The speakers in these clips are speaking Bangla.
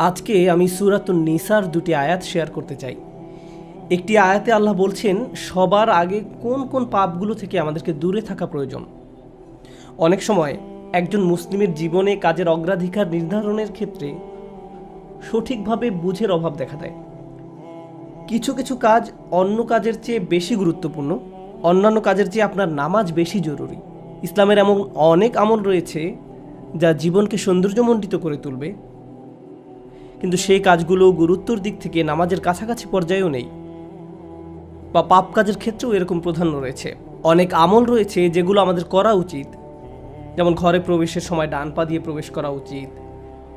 আজকে আমি সূরাতুন নিসার দুটি আয়াত শেয়ার করতে চাই। একটি আয়াতে আল্লাহ বলছেন সবার আগে কোন কোন পাপগুলো থেকে আমাদেরকে দূরে থাকা প্রয়োজন। অনেক সময় একজন মুসলিমের জীবনে কাজের অগ্রাধিকার নির্ধারণের ক্ষেত্রে সঠিকভাবে বুঝের অভাব দেখা দেয়। কিছু কিছু কাজ অন্য কাজের চেয়ে বেশি গুরুত্বপূর্ণ, অন্যান্য কাজের চেয়ে আপনার নামাজ বেশি জরুরি। ইসলামের এমন অনেক আমল রয়েছে যা জীবনকে সৌন্দর্যমণ্ডিত করে তুলবে, কিন্তু সেই কাজগুলো গুরুত্বর দিক থেকে নামাজের কাছাকাছি পর্যায়েও নেই, বা পাপ কাজের ক্ষেত্রেও এরকম প্রাধান্য রয়েছে। অনেক আমল রয়েছে যেগুলো আমাদের করা উচিত, যেমন ঘরে প্রবেশের সময় ডান পা দিয়ে প্রবেশ করা উচিত,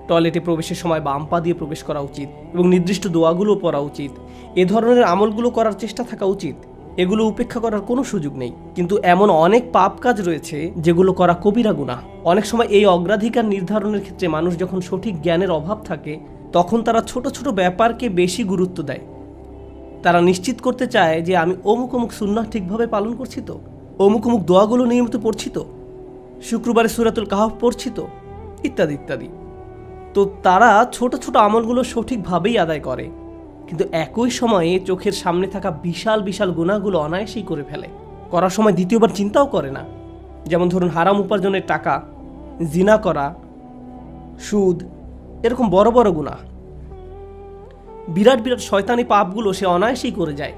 টয়লেটে প্রবেশের সময় বাম পা দিয়ে প্রবেশ করা উচিত, এবং নির্দিষ্ট দোয়াগুলো পড়া উচিত। এ ধরনের আমলগুলো করার চেষ্টা থাকা উচিত, এগুলো উপেক্ষা করার কোনো সুযোগ নেই। কিন্তু এমন অনেক পাপ কাজ রয়েছে যেগুলো করা কবিরা গুনাহ। অনেক সময় এই অগ্রাধিকার নির্ধারণের ক্ষেত্রে মানুষ যখন সঠিক জ্ঞানের অভাব থাকে তখন তারা ছোট ছোট ব্যাপারকে বেশি গুরুত্ব দেয়। তারা নিশ্চিত করতে চায় যে আমি অমুক অমুক সুন্নাহ ঠিকভাবে পালন করছি তো, অমুক অমুক দোয়াগুলো নিয়মিত পড়ছি তো, শুক্রবারে সূরাতুল কাহফ পড়ছি তো, ইত্যাদি ইত্যাদি। তো তারা ছোট ছোট আমলগুলো সঠিকভাবেই আদায় করে, কিন্তু একই সময়ে চোখের সামনে থাকা বিশাল বিশাল গুনাহগুলো অনায়াসেই করে ফেলে। করার সময় দ্বিতীয়বার চিন্তাও করে না। যেমন ধরুন হারাম উপার্জনের টাকা, জিনা করা, সুদ, এরকম বড় বড় গুনাহ, বিরাট বিরাট শয়তানি পাপগুলো সে অনায়াসেই করে যায়।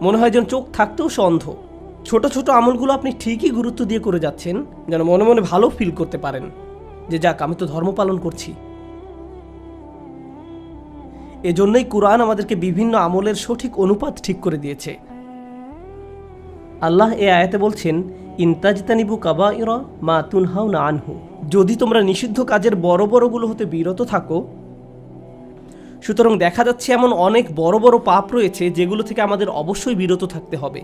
মনে হয় যেন চোখ থাকতেও সে অন্ধ। ছোট ছোট আমলগুলো আপনি ঠিকই গুরুত্ব দিয়ে করে যাচ্ছেন, যেন মনে মনে ভালো ফিল করতে পারেন যে যাক আমি তো ধর্ম পালন করছি। এজন্যই কুরআন আমাদেরকে বিভিন্ন আমলের সঠিক অনুপাত ঠিক করে দিয়েছে। আল্লাহ এ আয়াতে বলছেন, ইনতাজতানিবু কাবাইরা মা তুনহাউনা আনহু, যদি তোমরা নিষিদ্ধ কাজের বড় বড়গুলো হতে বিরত থাকো। সুতরাং দেখা যাচ্ছে এমন অনেক বড় বড় পাপ রয়েছে যেগুলো থেকে আমাদের অবশ্যই বিরত থাকতে হবে।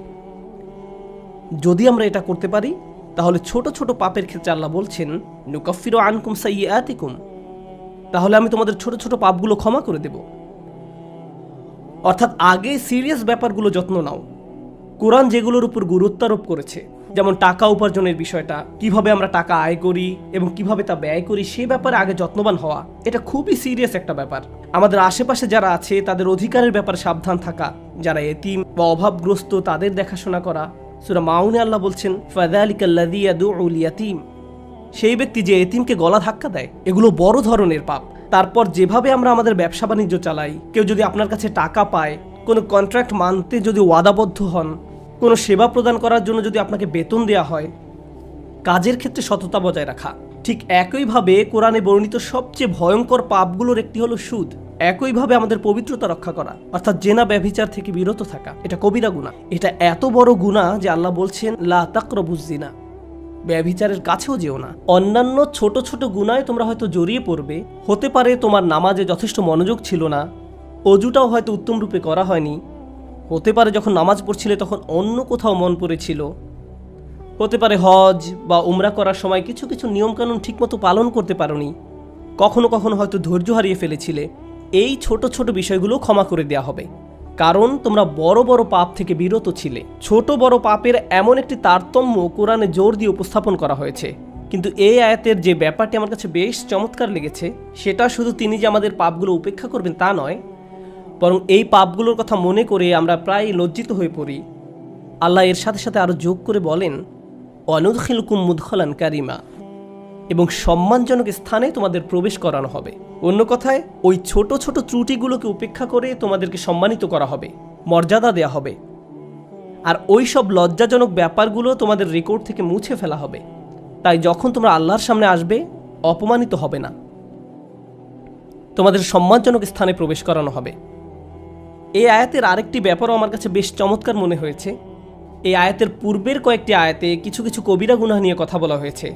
যদি আমরা এটা করতে পারি তাহলে ছোট ছোট পাপের ক্ষেত্রে আল্লাহ বলছেন নুকাফিরু আনকুম সাইয়্যাতিকুম, তাহলে আমি তোমাদের ছোট ছোট পাপগুলো ক্ষমা করে দেব। অর্থাৎ আগে সিরিয়াস ব্যাপারগুলো যত্ন নাও। কোরআন যেগুলোর উপর গুরুত্ব আরোপ করেছে, যেমন টাকা উপার্জনের বিষয়টা, কিভাবে আমরা টাকা আয় করি এবং কিভাবে তা ব্যয় করি, সে ব্যাপারে আগে যত্নবান হওয়া, এটা খুবই সিরিয়াস একটা ব্যাপার। আমাদের আশেপাশে যারা আছে তাদের অধিকারের ব্যাপারে সাবধান থাকা, যারা এতিম বা অভাবগ্রস্ত তাদের দেখাশোনা করা। সূরা মাউনে আল্লাহ বলছেন ফাযালিকাল্লাযী ইয়াদউল ইয়াতীম, সেই ব্যক্তি যে এতিমকে গলা ধাক্কা দেয়। এগুলো বড় ধরনের পাপ। তারপর যেভাবে আমরা আমাদের ব্যবসা বাণিজ্য চালাই, কেউ যদি আপনার কাছে টাকা পায়, কোনো কন্ট্রাক্ট মানতে যদি ওয়াদাবদ্ধ হন, কোনো সেবা প্রদান করার জন্য যদি আপনাকে বেতন দেওয়া হয়, কাজের ক্ষেত্রে সততা বজায় রাখা। ঠিক একইভাবে কোরআনে বর্ণিত সবচেয়ে ভয়ঙ্কর পাপগুলোর একটি হলো সুদ। একইভাবে আমাদের পবিত্রতা রক্ষা করা, অর্থাৎ জেনা ব্যভিচার থেকে বিরত থাকা, এটা কবিরা গুনাহ। এটা এত বড় গুনাহ যে আল্লাহ বলছেন লা তাকরাবুজ জিনা, ব্যভিচারের কাছেও যেও না। অন্যান্য ছোট ছোট গুনায় তোমরা হয়তো জড়িয়ে পড়বে। হতে পারে তোমার নামাজে যথেষ্ট মনোযোগ ছিল না, অজুটাও হয়তো উত্তম রূপে করা হয়নি। হতে পারে যখন নামাজ পড়ছিলে তখন অন্য কোথাও মন পড়েছিল। হতে পারে হজ বা উমরা করার সময় কিছু কিছু নিয়মকানুন ঠিকমতো পালন করতে পারোনি। কখনো কখনো হয়তো ধৈর্য হারিয়ে ফেলেছিলে। এই ছোট ছোট বিষয়গুলো ক্ষমা করে দেওয়া হবে, কারণ তোমরা বড় বড় পাপ থেকে বিরত ছিলে। ছোট বড় পাপের এমন একটি তারতম্য কোরআনে জোর দিয়ে উপস্থাপন করা হয়েছে। কিন্তু এই আয়াতের যে ব্যাপারটি আমার কাছে বেশ চমৎকার লেগেছে, সেটা শুধু তিনি যে আমাদের পাপগুলো উপেক্ষা করবেন তা নয়, বরং এই পাপগুলোর কথা মনে করে আমরা প্রায় লজ্জিত হয়ে পড়ি। আল্লাহ এর সাথে সাথে আরও যোগ করে বলেন ওয়ানুদখিলুকুম মুদখালান কারিমা, এবং সম্মানজনক স্থানে তোমাদের প্রবেশ করানো হবে। অন্য কথায় ওই ছোট ছোট ত্রুটিগুলোকে উপেক্ষা করে তোমাদেরকে সম্মানিত করা হবে, মর্যাদা দেয়া হবে। আর ওই সব লজ্জাজনক ব্যাপারগুলো তোমাদের রেকর্ড থেকে মুছে ফেলা হবে। তাই যখন তোমরা আল্লাহর সামনে আসবে অপমানিত হবে না, তোমাদের সম্মানজনক স্থানে প্রবেশ করানো হবে। এই আয়াতের আরেকটি ব্যাপারও আমার কাছে বেশ চমৎকার মনে হয়েছে। এই আয়াতের পূর্বের কয়েকটি আয়াতে কিছু কিছু কবিরা গুনাহ নিয়ে কথা বলা হয়েছে,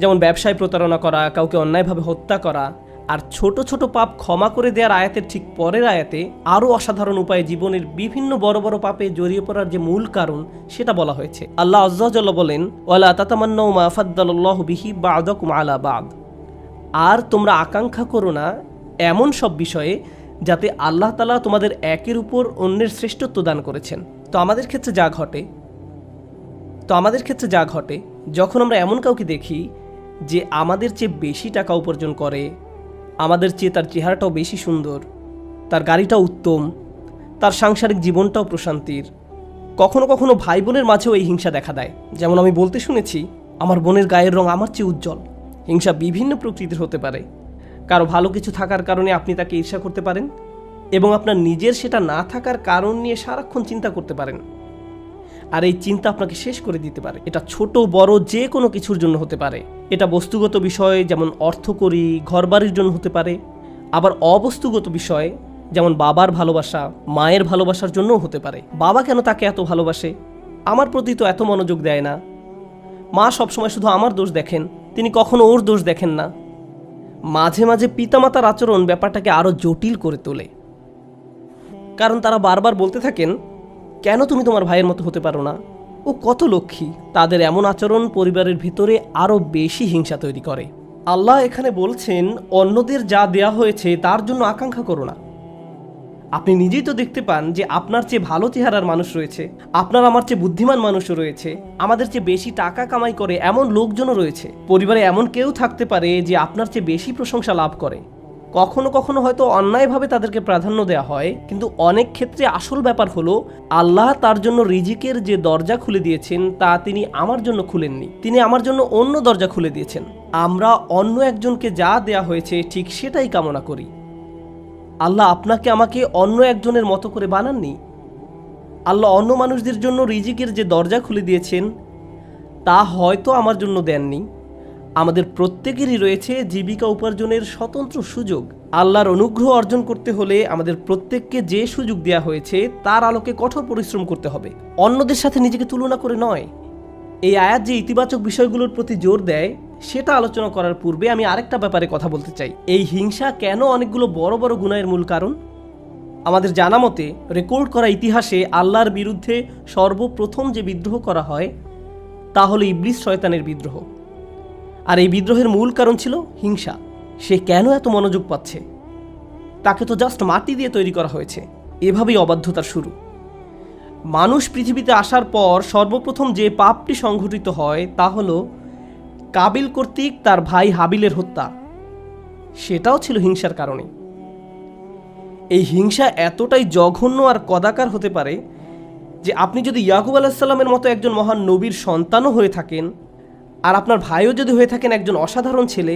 যেমন ব্যবসায় প্রতারণা করা, কাউকে অন্যায়ভাবে হত্যা করা। আর ছোট ছোট পাপ ক্ষমা করে দেওয়ার আয়াতের ঠিক পরের আয়াতে আরও অসাধারণ উপায়ে জীবনের বিভিন্ন বড় বড় পাপে জড়িয়ে পড়ার যে মূল কারণ সেটা বলা হয়েছে। আল্লাহ আযজা ওয়া জাল্লা বলেন ওয়ালা তাতামান্নাউ মা ফাদ্দালাল্লাহু বিহি বা'দাকুম আলা বা'দ, আর তোমরা আকাঙ্ক্ষা করো না এমন সব বিষয়ে যাতে আল্লাহ তাআলা তোমাদের একের উপর অন্যের শ্রেষ্ঠত্ব দান করেছেন। তো আমাদের ক্ষেত্রে যা ঘটে যখন আমরা এমন কাউকে দেখি যে আমাদের চেয়ে বেশি টাকা উপার্জন করে, আমাদের চেয়ে তার চেহারাটাও বেশি সুন্দর, তার গাড়িটাও উত্তম, তার সাংসারিক জীবনটাও প্রশান্তির। কখনো কখনো ভাই বোনের মাঝেও এই হিংসা দেখা দেয়। যেমন আমি বলতে শুনেছি, আমার বোনের গায়ের রং আমার চেয়ে উজ্জ্বল। হিংসা বিভিন্ন প্রকৃতির হতে পারে। কারো ভালো কিছু থাকার কারণে আপনি তাকে ঈর্ষা করতে পারেন, এবং আপনার নিজের সেটা না থাকার কারণ নিয়ে সারাক্ষণ চিন্তা করতে পারেন। আর এই চিন্তা আপনাকে শেষ করে দিতে পারে। এটা ছোট বড় যে কোনো কিছুর জন্য হতে পারে। এটা বস্তুগত বিষয়, যেমন অর্থকড়ি, ঘরবাড়ির জন্য হতে পারে। আবার অবস্তুগত বিষয়, যেমন বাবার ভালোবাসা, মায়ের ভালোবাসার জন্যও হতে পারে। বাবা কেন তাকে এত ভালোবাসে, আমার প্রতি তো এত মনোযোগ দেয় না। মা সবসময় শুধু আমার দোষ দেখেন, তিনি কখনো ওর দোষ দেখেন না। মাঝে মাঝে পিতামাতার আচরণ ব্যাপারটাকে আরও জটিল করে তোলে, কারণ তারা বারবার বলতে থাকেন, কেন তুমি তোমার ভাইয়ের মতো হতে পারো না, ও কত লক্ষ্মী। তাদের এমন আচরণ পরিবারের ভিতরে আরও বেশি হিংসা তৈরি করে। আল্লাহ এখানে বলছেন, অন্যদের যা দেয়া হয়েছে তার জন্য আকাঙ্ক্ষা করো না। আপনি নিজেই তো দেখতে পান যে আপনার চেয়ে ভালো চেহারার মানুষ রয়েছে, আপনার আমার চেয়ে বুদ্ধিমান মানুষও রয়েছে, আমাদের চেয়ে বেশি টাকা কামাই করে এমন লোকজনও রয়েছে। পরিবারে এমন কেউ থাকতে পারে যে আপনার চেয়ে বেশি প্রশংসা লাভ করে। কখনো কখনো হয়তো অন্যায়ভাবে তাদেরকে প্রাধান্য দেওয়া হয়, কিন্তু অনেক ক্ষেত্রে আসল ব্যাপার হলো, আল্লাহ তার জন্য রিজিকের যে দরজা খুলে দিয়েছেন তা তিনি আমার জন্য খুলেননি, তিনি আমার জন্য অন্য দরজা খুলে দিয়েছেন। আমরা অন্য একজনকে যা দেয়া হয়েছে ঠিক সেটাই কামনা করি। আল্লাহ আপনাকে আমাকে অন্য একজনের মতো করে বানাননি। আল্লাহ অন্য মানুষদের জন্য রিজিকের যে দরজা খুলে দিয়েছেন তা হয়তো আমার জন্য দেননি। আমাদের প্রত্যেকেরই রয়েছে জীবিকা উপার্জনের স্বতন্ত্র সুযোগ। আল্লাহর অনুগ্রহ অর্জন করতে হলে আমাদের প্রত্যেককে যে সুযোগ দেওয়া হয়েছে তার আলোকে কঠোর পরিশ্রম করতে হবে, অন্যদের সাথে নিজেকে তুলনা করে নয়। এই আয়াত যে ইতিবাচক বিষয়গুলোর প্রতি জোর দেয় সেটা আলোচনা করার পূর্বে আমি আরেকটা ব্যাপারে কথা বলতে চাই। এই হিংসা কেন অনেকগুলো বড় বড় গুনাহের মূল কারণ? আমাদের জানা মতে রেকর্ড করা ইতিহাসে আল্লাহর বিরুদ্ধে সর্বপ্রথম যে বিদ্রোহ করা হয় তা হলো ইবলিস শয়তানের বিদ্রোহ। আর এই বিদ্রোহের মূল কারণ ছিল হিংসা। সে কেন এত মনোযোগ পাচ্ছে? তাকে তো জাস্ট মাটি দিয়ে তৈরি করা হয়েছে। এভাবেই অবাধ্যতার শুরু। মানুষ পৃথিবীতে আসার পর সর্বপ্রথম যে পাপটি সংঘটিত হয় তা হলো কাবিল কর্তৃক তার ভাই হাবিলের হত্যা। সেটাও ছিল হিংসার কারণে। এই হিংসা এতটাই জঘন্য আর কদাকার হতে পারে যে আপনি যদি ইয়াকুব আলাইহিসসালামের মতো একজন মহান নবীর সন্তানও হয়ে থাকেন, আর আপনার ভাইও যদি হয়ে থাকেন একজন অসাধারণ ছেলে,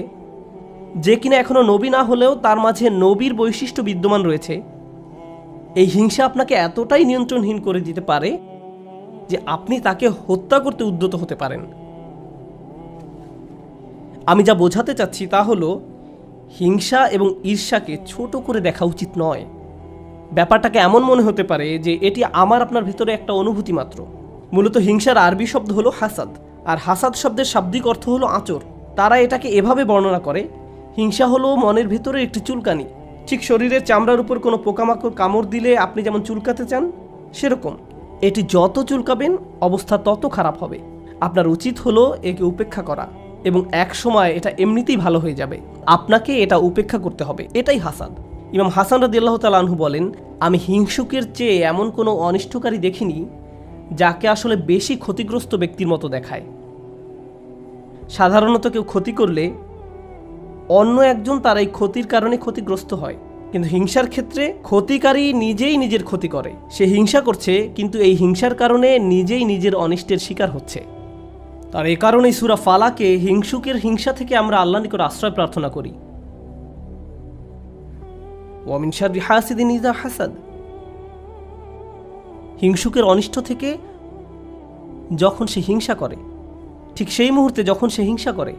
যে কিনা এখনো নবী না হলেও তার মাঝে নবীর বৈশিষ্ট্য বিদ্যমান রয়েছে, এই হিংসা আপনাকে এতটাই নিয়ন্ত্রণহীন করে দিতে পারে যে আপনি তাকে হত্যা করতে উদ্যত হতে পারেন। আমি যা বোঝাতে চাচ্ছি তা হলো, হিংসা এবং ঈর্ষাকে ছোট করে দেখা উচিত নয়। ব্যাপারটাকে এমন মনে হতে পারে যে এটি আমার আপনার ভিতরে একটা অনুভূতি মাত্র। মূলত হিংসার আরবি শব্দ হলো হাসাদ, আর হাসাদ শব্দের শাব্দিক অর্থ হলো আঁচড়। তারা এটাকে এভাবে বর্ণনা করে, হিংসা হলো মনের ভিতরে একটি চুলকানি। ঠিক শরীরের চামড়ার উপর কোনো পোকামাকড় কামড় দিলে আপনি যেমন চুলকাতে চান, সেরকম এটি যত চুলকাবেন অবস্থা তত খারাপ হবে। আপনার উচিত হলো একে উপেক্ষা করা, এবং এক সময় এটা এমনিতেই ভালো হয়ে যাবে। আপনাকে এটা উপেক্ষা করতে হবে, এটাই হাসাদ। ইমাম হাসান রাদিয়াল্লাহু তাআলা আনহু বলেন, আমি হিংসুকের চেয়ে এমন কোনো অনিষ্টকারী দেখিনি যাকে আসলে বেশি ক্ষতিগ্রস্ত ব্যক্তির মতো দেখায়। সাধারণত কেউ ক্ষতি করলে অন্য একজন তার এই ক্ষতির কারণে ক্ষতিগ্রস্ত হয়, কিন্তু হিংসার ক্ষেত্রে ক্ষতিকারী নিজেই নিজের ক্ষতি করে। সে হিংসা করছে, কিন্তু এই হিংসার কারণে নিজেই নিজের অনিষ্টের শিকার হচ্ছে। আর এ কারণেই সূরা ফালাকে হিংসুকের হিংসা থেকে আমরা আল্লাহর নিকট আশ্রয় প্রার্থনা করি। ওয়া মিন শাররি হাসিদিন ইযা হাসাদ। হিংসুকের অনিষ্ট থেকে যখন সে হিংসা করে, ঠিক সেই মুহূর্তে যখন সে হিংসা করে,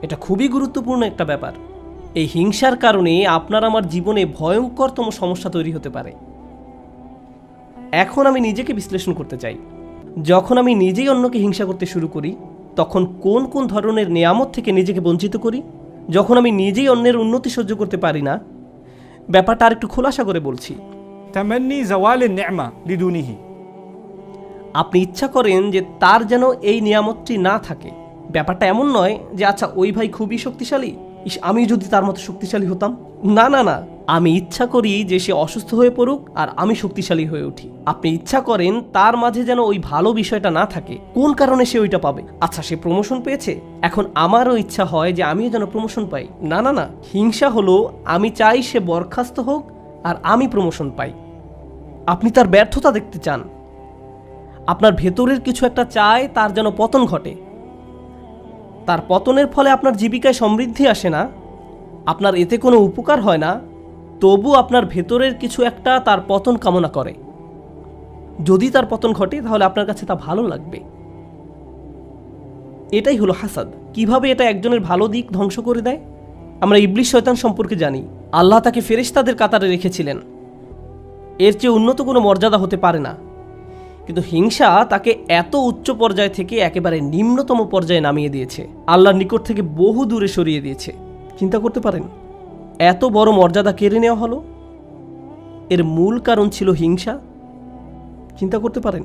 এটা খুবই গুরুত্বপূর্ণ একটা ব্যাপার। এই হিংসার কারণে আপনার আমার জীবনে ভয়ঙ্করতম সমস্যা তৈরি হতে পারে। এখন আমি নিজেকে বিশ্লেষণ করতে চাই। যখন আমি নিজেই অন্যকে হিংসা করতে শুরু করি, তখন কোন কোন ধরনের নেয়ামত থেকে নিজেকে বঞ্চিত করি? যখন আমি নিজেই অন্যের উন্নতি সহ্য করতে পারি না, ব্যাপারটা আর একটু খোলাসা করে বলছি। তামান্নি জাওয়ালিন নি'মা লিদুনিহি। আপনি ইচ্ছা করেন যে তার যেন এই নিয়ামতটি না থাকে। ব্যাপারটা এমন নয় যে আচ্ছা ওই ভাই খুবই শক্তিশালী, আমি যদি তার মতো শক্তিশালী হতাম। না না না, আমি ইচ্ছা করি যে সে অসুস্থ হয়ে পড়ুক আর আমি শক্তিশালী হয়ে উঠি। আপনি ইচ্ছা করেন তার মাঝে যেন ওই ভালো বিষয়টা না থাকে। কোন কারণে সে ওইটা পাবে? আচ্ছা, সে প্রমোশন পেয়েছে, এখন আমারও ইচ্ছা হয় যে আমিও যেন প্রমোশন পাই। না না না, হিংসা হলো আমি চাই সে বরখাস্ত হোক আর আমি প্রমোশন পাই। আপনি তার ব্যর্থতা দেখতে চান, আপনার ভেতরের কিছু একটা চায় তার যেন পতন ঘটে। তার পতনের ফলে আপনার জীবিকায় সমৃদ্ধি আসে না, আপনার এতে কোনো উপকার হয় না, তবু আপনার ভেতরের কিছু একটা তার পতন কামনা করে। যদি তার পতন ঘটে তাহলে আপনার কাছে তা ভালো লাগবে। এটাই হলো হাসাদ। কিভাবে এটা একজনের ভালো দিক ধ্বংস করে দেয়? আমরা ইবলিস শয়তান সম্পর্কে জানি। আল্লাহ তাকে ফেরেশতাদের কাতারে রেখেছিলেন, এর চেয়ে উন্নত কোনো মর্যাদা হতে পারে না। কিন্তু হিংসা তাকে এত উচ্চ পর্যায় থেকে একেবারে নিম্নতম পর্যায়ে নামিয়ে দিয়েছে, আল্লাহর নিকট থেকে বহু দূরে সরিয়ে দিয়েছে। চিন্তা করতে পারেন, এত বড় মর্যাদা কেড়ে নেওয়া হলো, এর মূল কারণ ছিল হিংসা। চিন্তা করতে পারেন,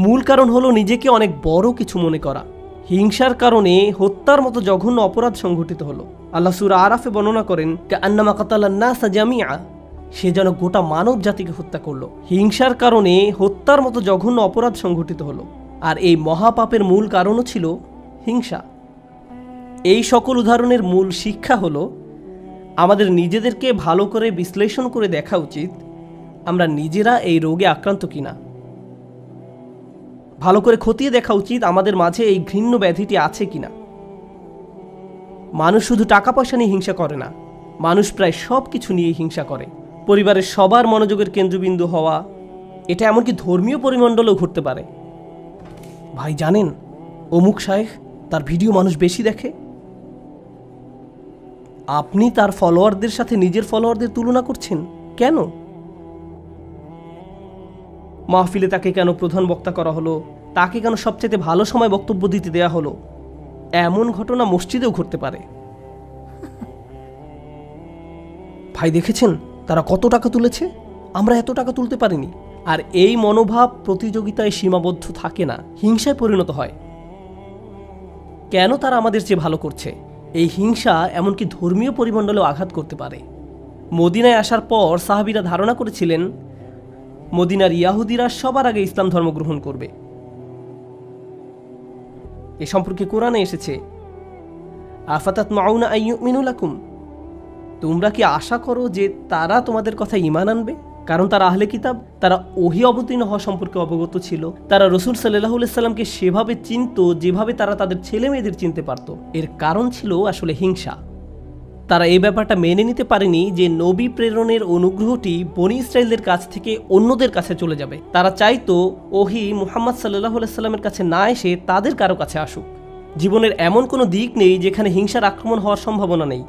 মূল কারণ হলো নিজেকে অনেক বড় কিছু মনে করা। হিংসার কারণে হত্যার মতো জঘন্য অপরাধ সংঘটিত হলো। আল্লাহ সূরা আরাফে বর্ণনা করেন, কাআন্নামা কাতালান নাসা জামিআ, সে যেন গোটা মানব জাতিকে হত্যা করলো। হিংসার কারণে হত্যার মতো জঘন্য অপরাধ সংঘটিত হলো, আর এই মহাপাপের মূল কারণও ছিল হিংসা। এই সকল উদাহরণের মূল শিক্ষা হলো আমাদের নিজেদেরকে ভালো করে বিশ্লেষণ করে দেখা উচিত আমরা নিজেরা এই রোগে আক্রান্ত কিনা। ভালো করে খতিয়ে দেখা উচিত আমাদের মাঝে এই ঘৃণ্য ব্যাধিটি আছে কিনা। মানুষ শুধু টাকা পয়সা নিয়ে হিংসা করে না, মানুষ প্রায় সব কিছু নিয়ে হিংসা করে। পরিবারের সবার মনোযোগের কেন্দ্রবিন্দু হওয়া, এটা এমনকি ধর্মীয় পরিমণ্ডলেও ঘটতে পারে। ভাই জানেন, অমুক শায়েখ, তার ভিডিও মানুষ বেশি দেখে। আপনি তার ফলোয়ারদের সাথে নিজের ফলোয়ারদের তুলনা করছেন কেন? মাহফিলে তাকে কেন প্রধান বক্তা করা হলো, তাকে কেন সবচেয়ে ভালো সময় বক্তব্য দিতে দেয়া হলো? এমন ঘটনা মসজিদেও ঘটতে পারে। ভাই দেখেছেন তারা কত টাকা তুলেছে, আমরা এত টাকা তুলতে পারিনি। আর এই মনোভাব প্রতিযোগিতায় সীমাবদ্ধ থাকে না, হিংসায় পরিণত হয়। কেন তারা আমাদের চেয়ে ভালো করছে? এই হিংসা এমনকি ধর্মীয় পরিমণ্ডলেও আঘাত করতে পারে। মদিনায় আসার পর সাহাবীরা ধারণা করেছিলেন মদিনার ইয়াহুদিরা সবার আগে ইসলাম ধর্ম গ্রহণ করবে। এ সম্পর্কে কোরআনে এসেছে, আফাতাতমাউনা আইয়ুমিনু লাকুম, তোমরা কি আশা করো যে তারা তোমাদের কথা ঈমান আনবে? কারণ তারা আহলে কিতাব, তারা ওহী অবতীর্ণ হওয়া সম্পর্কে অবগত ছিল। তারা রাসূল সাল্লাল্লাহু আলাইহি সাল্লামকে সেভাবে চিনত যেভাবে তারা তাদের ছেলে মেয়েদের চিনতে পারত। এর কারণ ছিল আসলে হিংসা। তারা এই ব্যাপারটা মেনে নিতে পারেনি যে নবী প্রেরণের অনুগ্রহটি বনী ইসরায়েলদের কাছ থেকে অন্যদের কাছে চলে যাবে। তারা চাইতো ওহী মুহাম্মদ সাল্লাল্লাহু আলাইহি সাল্লামের কাছে না এসে তাদের কারো কাছে আসুক। জীবনের এমন কোনো দিক নেই যেখানে হিংসার আক্রমণ হওয়ার সম্ভাবনা নেই।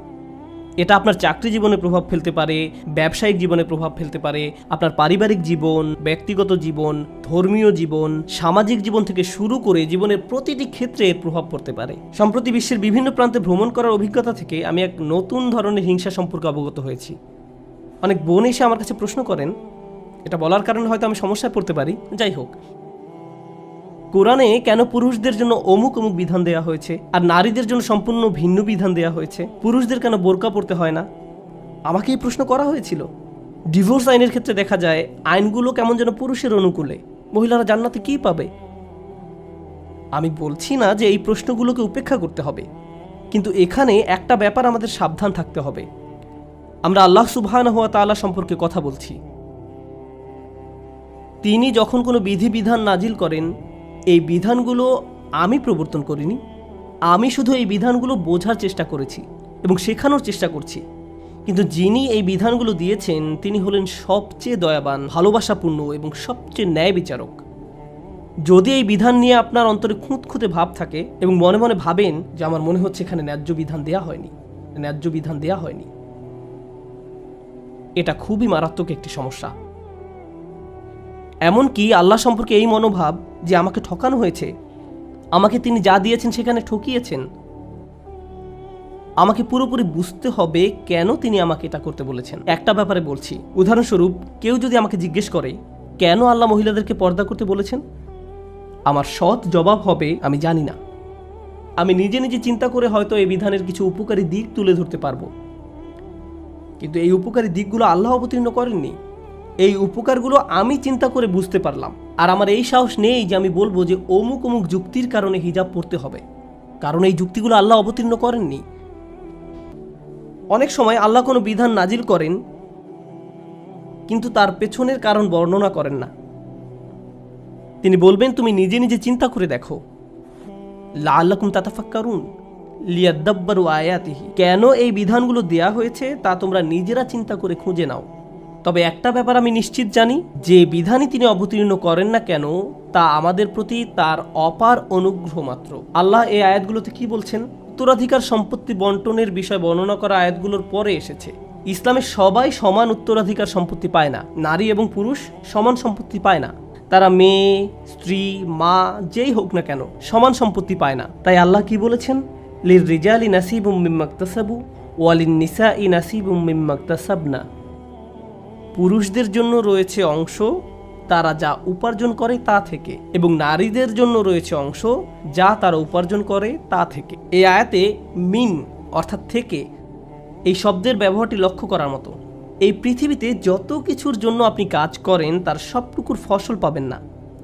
এটা আপনার চাকরি জীবনে প্রভাব ফেলতে পারে, ব্যবসায়িক জীবনে প্রভাব ফেলতে পারে, আপনার পারিবারিক জীবন, ব্যক্তিগত জীবন, ধর্মীয় জীবন, সামাজিক জীবন থেকে শুরু করে জীবনের প্রতিটি ক্ষেত্রে এর প্রভাব পড়তে পারে। সম্প্রতি বিশ্বের বিভিন্ন প্রান্তে ভ্রমণ করার অভিজ্ঞতা থেকে আমি এক নতুন ধরনের হিংসা সম্পর্কে অবগত হয়েছি। অনেক বোন এসে আমার কাছে প্রশ্ন করেন, এটা বলার কারণে হয়তো আমি সমস্যায় পড়তে পারি, যাই হোক, কোরআনে কেন পুরুষদের জন্য অমুক অমুক বিধান দেওয়া হয়েছে আর নারীদের জন্য সম্পূর্ণ ভিন্ন বিধান দেওয়া হয়েছে? পুরুষদের কেন বোরকা পরতে হয় না? আমাকে এই প্রশ্ন করা হয়েছিল। ডিভোর্স আইনের ক্ষেত্রে দেখা যায় আইনগুলো কেমন যেন পুরুষের অনুকূলে। মহিলারা জান্নাতে কি পাবে? আমি বলছি না যে এই প্রশ্নগুলোকে উপেক্ষা করতে হবে, কিন্তু এখানে একটা ব্যাপার আমাদের সাবধান থাকতে হবে। আমরা আল্লাহ সুবহানাহু ওয়া তাআলা সম্পর্কে কথা বলছি। তিনি যখন কোনো বিধিবিধান নাজিল করেন, এই বিধানগুলো আমি প্রবর্তন করিনি, আমি শুধু এই বিধানগুলো বোঝার চেষ্টা করেছি এবং শেখানোর চেষ্টা করছি। কিন্তু যিনি এই বিধানগুলো দিয়েছেন তিনি হলেন সবচেয়ে দয়াবান, ভালোবাসাপূর্ণ এবং সবচেয়ে ন্যায় বিচারক। যদি এই বিধান নিয়ে আপনার অন্তরে খুঁতখুঁতে ভাব থাকে এবং মনে মনে ভাবেন যে আমার মনে হচ্ছে এখানে ন্যায্য বিধান দেয়া হয়নি, এটা খুবই মারাত্মক একটি সমস্যা। এমনকি আল্লাহ সম্পর্কে এই মনোভাব যে আমাকে ঠকানো হয়েছে, আমাকে তিনি যা দিয়েছেন সেখানে ঠকিয়েছেন, আমাকে পুরোপুরি বুঝতে হবে কেন তিনি আমাকে এটা করতে বলেছেন। একটা ব্যাপারে বলছি, উদাহরণস্বরূপ কেউ যদি আমাকে জিজ্ঞেস করে কেন আল্লাহ মহিলাদেরকে পর্দা করতে বলেছেন, আমার সৎ জবাব হবে আমি জানি না। আমি নিজে নিজে চিন্তা করে হয়তো এই বিধানের কিছু উপকারী দিক তুলে ধরতে পারবো, কিন্তু এই উপকারী দিকগুলো আল্লাহ অবতীর্ণ করেননি। এই উপকারগুলো আমি চিন্তা করে বুঝতে পারলাম, আর আমার এই সাহস নেই যে আমি বলবো যে অমুক অমুক যুক্তির কারণে হিজাব পড়তে হবে, কারণ এই যুক্তিগুলো আল্লাহ অবতীর্ণ করেননি। অনেক সময় আল্লাহ কোনো বিধান নাজিল করেন কিন্তু তার পেছনের কারণ বর্ণনা করেন না। তিনি বলবেন তুমি নিজে নিজে চিন্তা করে দেখো, লাআল্লাকুম তাতাফাক্কারুন লিয়াদাব্বারু আয়াতিহি, কেন এই বিধানগুলো দেয়া হয়েছে তা তোমরা নিজেরা চিন্তা করে খুঁজে নাও। তবে একটা ব্যাপার আমি নিশ্চিত জানি, যে বিধানই তিনি অবতীর্ণ করেন না কেন তা আমাদের প্রতি তার অপার অনুগ্রহ মাত্র। আল্লাহ এই আয়াতগুলোতে কি বলছেন? উত্তরাধিকার সম্পত্তি বন্টনের বিষয় বর্ণনা করা আয়াতগুলোর পরে এসেছে। ইসলামে সবাই সমান উত্তরাধিকার সম্পত্তি পায় না, নারী এবং পুরুষ সমান সম্পত্তি পায় না। তারা মেয়ে, স্ত্রী, মা যেই হোক না কেন সমান সম্পত্তি পায় না। তাই আল্লাহ কি বলেছেন? লিররিজালি নাসিবুম মিম্মা ইকতাসাবু ওয়া লিন-নিসাই নাসিবুম মিম্মা ইকতাসাবনা। পুরুষদের জন্য রয়েছে অংশ তারা যা উপার্জন করে তা থেকে, এবং নারীদের জন্য রয়েছে অংশ যা তারা উপার্জন করে তা থেকে। এই আয়াতে মিন অর্থাৎ থেকে এই শব্দের ব্যবহারটি লক্ষ্য করার মতো। এই পৃথিবীতে যত কিছুর জন্য আপনি কাজ করেন তার সবটুকুর ফসল পাবেন না,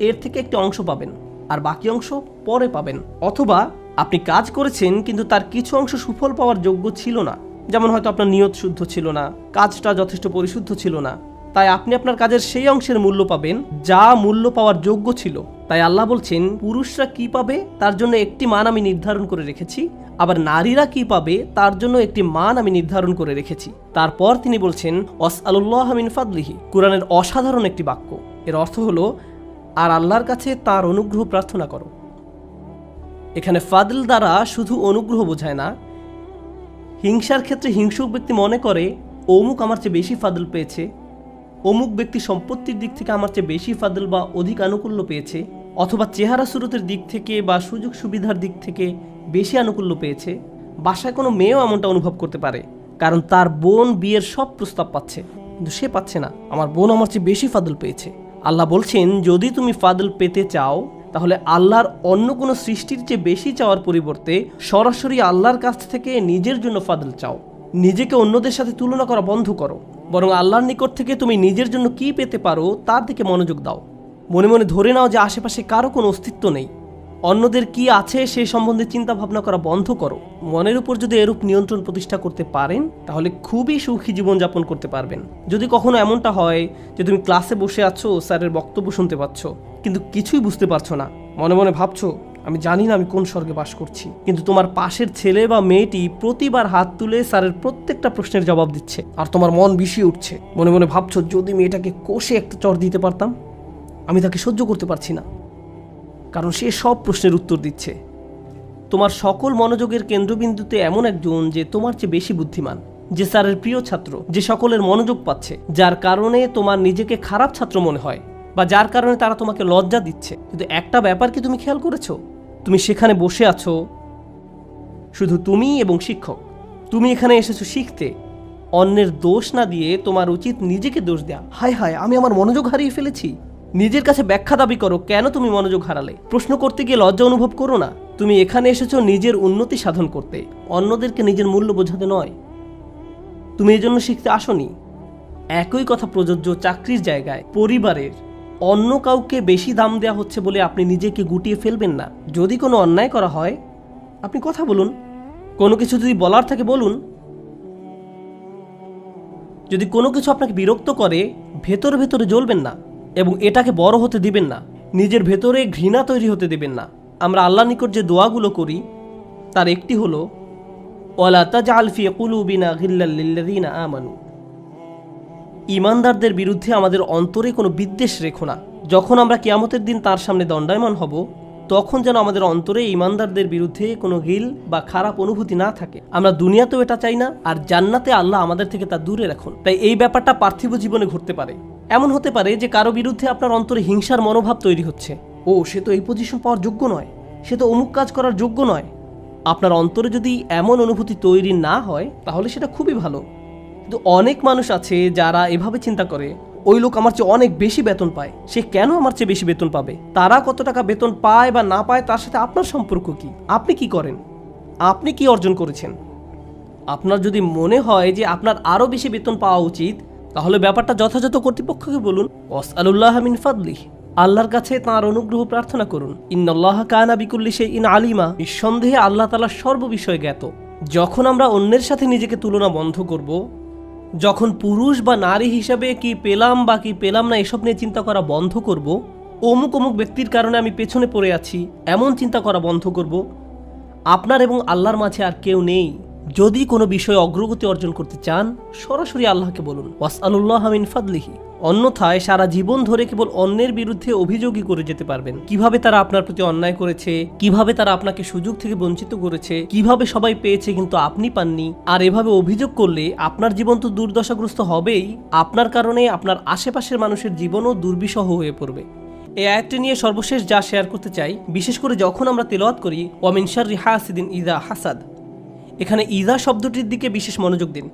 এর থেকে একটি অংশ পাবেন আর বাকি অংশ পরে পাবেন। অথবা আপনি কাজ করেছেন কিন্তু তার কিছু অংশ সুফল পাওয়ার যোগ্য ছিল না, যেমন হয়তো আপনার নিয়ত শুদ্ধ ছিল না, কাজটা যথেষ্ট পরিশুদ্ধ ছিল না, তাই আপনি আপনার কাজের সেই অংশের মূল্য পাবেন যা মূল্য পাওয়ার যোগ্য ছিল। তাই আল্লাহ বলছেন পুরুষরা কি পাবে তার জন্য একটি মান আমি নির্ধারণ করে রেখেছি, আবার নারীরা কি পাবে তার জন্য একটি মান আমি নির্ধারণ করে রেখেছি। তারপর তিনি বলছেন ওয়াসআলুল্লাহ মিন ফাদলিহি, কুরআনের অসাধারণ একটি বাক্য। এর অর্থ হলো আর আল্লাহর কাছে তার অনুগ্রহ প্রার্থনা করো। এখানে ফাদল দ্বারা শুধু অনুগ্রহ বোঝায় না। হিংসার ক্ষেত্রে হিংসুক ব্যক্তি মনে করে অমুক আমার চেয়ে বেশি ফাদল পেয়েছে, অমুক ব্যক্তি সম্পত্তির দিক থেকে আমার চেয়ে বেশি ফাদল বা অধিক আনুকূল্য পেয়েছে, অথবা চেহারা সুরতের দিক থেকে বা সুযোগ সুবিধার দিক থেকে বেশি আনুকূল্য পেয়েছে। বাসায় কোনো মেয়েও এমনটা অনুভব করতে পারে, কারণ তার বোন বিয়ের সব প্রস্তাব পাচ্ছে কিন্তু সে পাচ্ছে না, আমার বোন আমার চেয়ে বেশি ফাদল পেয়েছে। আল্লাহ বলছেন যদি তুমি ফাদল পেতে চাও তাহলে আল্লাহর অন্য কোনো সৃষ্টির চেয়ে বেশি চাওয়ার পরিবর্তে সরাসরি আল্লাহর কাছ থেকে নিজের জন্য ফাদল চাও। নিজেকে অন্যদের সাথে তুলনা করা বন্ধ করো, বরং আল্লাহর নিকট থেকে তুমি নিজের জন্য কি পেতে পারো তার দিকে মনোযোগ দাও। মনে মনে ধরে নাও যে আশেপাশে কারো কোনো অস্তিত্ব নেই, অন্যদের কি আছে সে সম্বন্ধে চিন্তা ভাবনা করা বন্ধ করো। মনের উপর যদি এরূপ নিয়ন্ত্রণ প্রতিষ্ঠা করতে পারেন তাহলে খুবই সুখী জীবনযাপন করতে পারবেন। যদি কখনো এমনটা হয় যে তুমি ক্লাসে বসে আছো, স্যারের বক্তব্য শুনতে পাচ্ছ কিন্তু কিছুই বুঝতে পারছো না, মনে মনে ভাবছো আমি জানি না আমি কোন স্বর্গে বাস করছি, কিন্তু তোমার পাশের ছেলে বা মেয়েটি প্রতিবার হাত তুলে স্যারের প্রত্যেকটা প্রশ্নের জবাব দিচ্ছে আর তোমার মন বিষিয়ে উঠছে। মনে মনে ভাবছো যদি মেয়েটাকে কষে একটা চড় দিতে পারতাম, আমি তাকে সহ্য করতে পারছি না, কারণ সে সব প্রশ্নের উত্তর দিচ্ছে। তোমার সকল মনোযোগের কেন্দ্রবিন্দুতে এমন একজন যে তোমার চেয়ে বেশি বুদ্ধিমান, যে স্যারের প্রিয় ছাত্র, যে সকলের মনোযোগ পাচ্ছে, যার কারণে তোমার নিজেকে খারাপ ছাত্র মনে হয় বা যার কারণে তারা তোমাকে লজ্জা দিচ্ছে। কিন্তু একটা ব্যাপার কি তুমি খেয়াল করেছো? তুমি সেখানে বসে আছো শুধু তুমি এবং শিক্ষক। তুমি এখানে এসেছো শিখতে, অন্যের দোষ না দিয়ে তোমার উচিত নিজেকে দোষ দেয়া। হায় হায় আমি আমার মনোযোগ হারিয়ে ফেলেছি। নিজের কাছে ব্যাখ্যা দাবি করো কেন তুমি মনোযোগ হারালে। প্রশ্ন করতে গিয়ে লজ্জা অনুভব করো না। তুমি এখানে এসেছো নিজের উন্নতি সাধন করতে, অন্যদেরকে নিজের মূল্য বোঝাতে নয়। তুমি এই জন্য শিখতে আসোনি। একই কথা প্রযোজ্য চাকরির জায়গায়, পরিবারের। অন্য কাউকে বেশি দাম দেওয়া হচ্ছে বলে আপনি নিজেকে গুটিয়ে ফেলবেন না। যদি কোনো অন্যায় করা হয় আপনি কথা বলুন, কোনো কিছু যদি বলার থাকে বলুন। যদি কোনো কিছু আপনাকে বিরক্ত করে ভেতরে ভেতরে জ্বলবেন না এবং এটাকে বড় হতে দিবেন না, নিজের ভেতরে ঘৃণা তৈরি হতে দিবেন না। আমরা আল্লাহর নিকট যে দোয়াগুলো করি তার একটি হলো ওয়ালা তাজআল ফি কুলুবিনা গিল্লাল লিল্লাযিনা আমানু। ঈমানদারদের বিরুদ্ধে আমাদের অন্তরে কোনো বিদ্বেষ রেখো না। যখন আমরা কিয়ামতের দিন তার সামনে দণ্ডায়মান হব তখন যেন আমাদের অন্তরে ঈমানদারদের বিরুদ্ধে কোনো গিল বা খারাপ অনুভূতি না থাকে। আমরা দুনিয়াতেও এটা চাই না, আর জান্নাতে আল্লাহ আমাদের থেকে তা দূরে রাখুন। তাই এই ব্যাপারটা পার্থিব জীবনে ঘটতে পারে। এমন হতে পারে যে কারো বিরুদ্ধে আপনার অন্তরে হিংসার মনোভাব তৈরি হচ্ছে, ও সে তো এই পজিশন পাওয়ার যোগ্য নয়, সে তো অমুক কাজ করার যোগ্য নয়। আপনার অন্তরে যদি এমন অনুভূতি তৈরি না হয় তাহলে সেটা খুবই ভালো। কিন্তু অনেক মানুষ আছে যারা এভাবে চিন্তা করে ওই লোক আমার চেয়ে অনেক বেশি বেতন পায়, সে কেন আমার চেয়ে বেশি বেতন পাবে? তারা কত টাকা বেতন পায় বা না পায় তার সাথে আপনার সম্পর্ক কি? আপনি কি করেন? আপনি কি অর্জন করেছেন? আপনার যদি মনে হয় যে আপনার আরও বেশি বেতন পাওয়া উচিত, তাহলে ব্যাপারটা যথাযথ কর্তৃপক্ষকে বলুন। ওয়াসআলুল্লাহ মিন ফাদলিহি, আল্লাহর কাছে তাঁর অনুগ্রহ প্রার্থনা করুন। ইন্নাল্লাহা কানা বিকুল্লি শাইইন আলিমা, নিঃসন্দেহে আল্লাহ তাআলা সর্ববিষয়ে জ্ঞাত। যখন আমরা অন্যের সাথে নিজেকে তুলনা বন্ধ করব, যখন পুরুষ বা নারী হিসাবে কি পেলাম বা কি পেলাম না এসব নিয়ে চিন্তা করা বন্ধ করব, অমুক অমুক ব্যক্তির কারণে আমি পেছনে পড়ে আছি এমন চিন্তা করা বন্ধ করব, আপনার এবং আল্লাহর মাঝে আর কেউ নেই। যদি কোনো বিষয়ে অগ্রগতি অর্জন করতে চান, সরাসরি আল্লাহকে বলুন ওয়াসআলুল্লাহ মিন ফাদলিহি। অন্যথায় সারা জীবন ধরে কেবল অন্যের বিরুদ্ধে অভিযোগই করে যেতে পারবেন। কিভাবে তারা আপনার প্রতি অন্যায় করেছে, কিভাবে তারা আপনাকে সুযোগ থেকে বঞ্চিত করেছে, কিভাবে সবাই পেয়েছে কিন্তু আপনি পাননি। আর এভাবে অভিযোগ করলে আপনার জীবন তো দুর্দশাগ্রস্ত হবেই, আপনার কারণে আপনার আশেপাশের মানুষের জীবনও দুর্বিষহ হয়ে পড়বে। এই আয়াতটি নিয়ে সর্বশেষ যা শেয়ার করতে চাই, বিশেষ করে যখন আমরা তেলাওয়াত করি ওয়া মিন শাররি হাসিদিন ইযা হাসাদ, এখানে ইযা শব্দটির দিকে বিশেষ মনোযোগ দিন।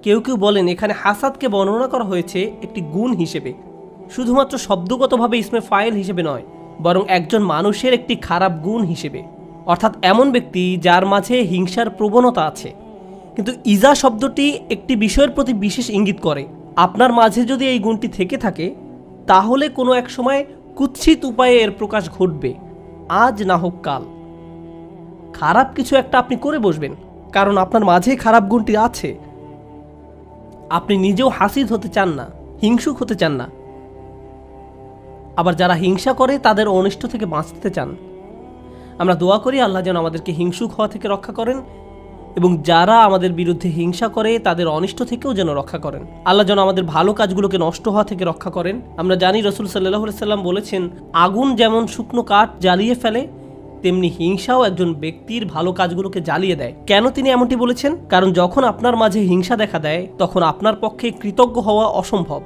কেউ কেউ বলেন এখানে হাসাদকে বর্ণনা করা হয়েছে একটি গুণ হিসেবে, শুধুমাত্র শব্দগতভাবে ইসমে ফাইল হিসেবে নয়, বরং একজন মানুষের একটি খারাপ গুণ হিসেবে, অর্থাৎ এমন ব্যক্তি যার মাঝে হিংসার প্রবণতা আছে। কিন্তু ইজা শব্দটি একটি বিষয়ের প্রতি বিশেষ ইঙ্গিত করে। আপনার মাঝে যদি এই গুণটি থেকে থাকে, তাহলে কোনো এক সময় কুৎসিত উপায়ে এর প্রকাশ ঘটবে, আজ না হোক কাল। খারাপ কিছু একটা আপনি করে বসবেন, কারণ আপনার মাঝে খারাপ গুণটি আছে। আপনি নিজেও হাসিদ হতে চান না, হিংসুক হতে চান না। আবার যারা হিংসা করে তাদের অনিষ্ট থেকে বাঁচতে চান। আমরা দোয়া করি আল্লাহ যেন আমাদেরকে হিংসুক হওয়া থেকে রক্ষা করেন, এবং যারা আমাদের বিরুদ্ধে হিংসা করে তাদের অনিষ্ট থেকেও যেন রক্ষা করেন। আল্লাহ যেন আমাদের ভালো কাজগুলোকে নষ্ট হওয়া থেকে রক্ষা করেন। আমরা জানি রাসূল সাল্লাল্লাহু আলাইহি সাল্লাম বলেছেন, আগুন যেমন শুকনো কাঠ জ্বালিয়ে ফেলে, তেমনি হিংসাও একজন ব্যক্তির ভালো কাজগুলোকে জ্বালিয়ে দেয়। কেন তিনি এমনটি বলেছেন? কারণ যখন আপনার মাঝে হিংসা দেখা দেয়, তখন আপনার পক্ষে কৃতজ্ঞ হওয়া অসম্ভব।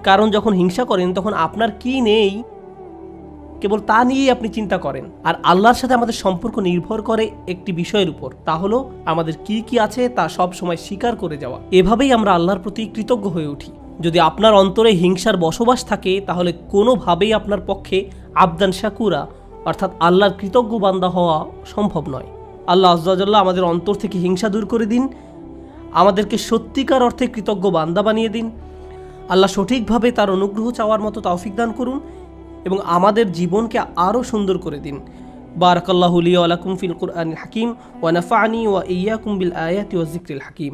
কারণ যখন হিংসা করেন তখন আপনার কি নেই কেবল তা নিয়েই আপনি চিন্তা করেন। আর আল্লাহর সাথে আমাদের সম্পর্ক নির্ভর করে একটি বিষয়ের উপর, তা হলো আমাদের কি কি আছে তা সব সময় স্বীকার করে যাওয়া। এভাবেই আমরা আল্লাহর প্রতি কৃতজ্ঞ হয়ে উঠি। যদি আপনার অন্তরে হিংসার বসবাস থাকে, তাহলে কোনোভাবেই আপনার পক্ষে আবদান শাকুরা অর্থাৎ আল্লাহর কৃতজ্ঞ বান্দা হওয়া সম্ভব নয়। আল্লাহ আযজা ওয়া জাল্লা আমাদের অন্তর থেকে হিংসা দূর করে দিন, আমাদেরকে সত্যিকার অর্থে কৃতজ্ঞ বান্দা বানিয়ে দিন। আল্লাহ সঠিকভাবে তার অনুগ্রহ চাওয়ার মতো তৌফিক দান করুন এবং আমাদের জীবনকে আরও সুন্দর করে দিন। বারাকাল্লাহু লি ওয়া লাকুম ফিল কুরআনিল হাকিম ওয়া নাফা'নি ওয়া ইয়্যাকুম বিল আয়াতি ওয়াজ যিকরিল হাকিম।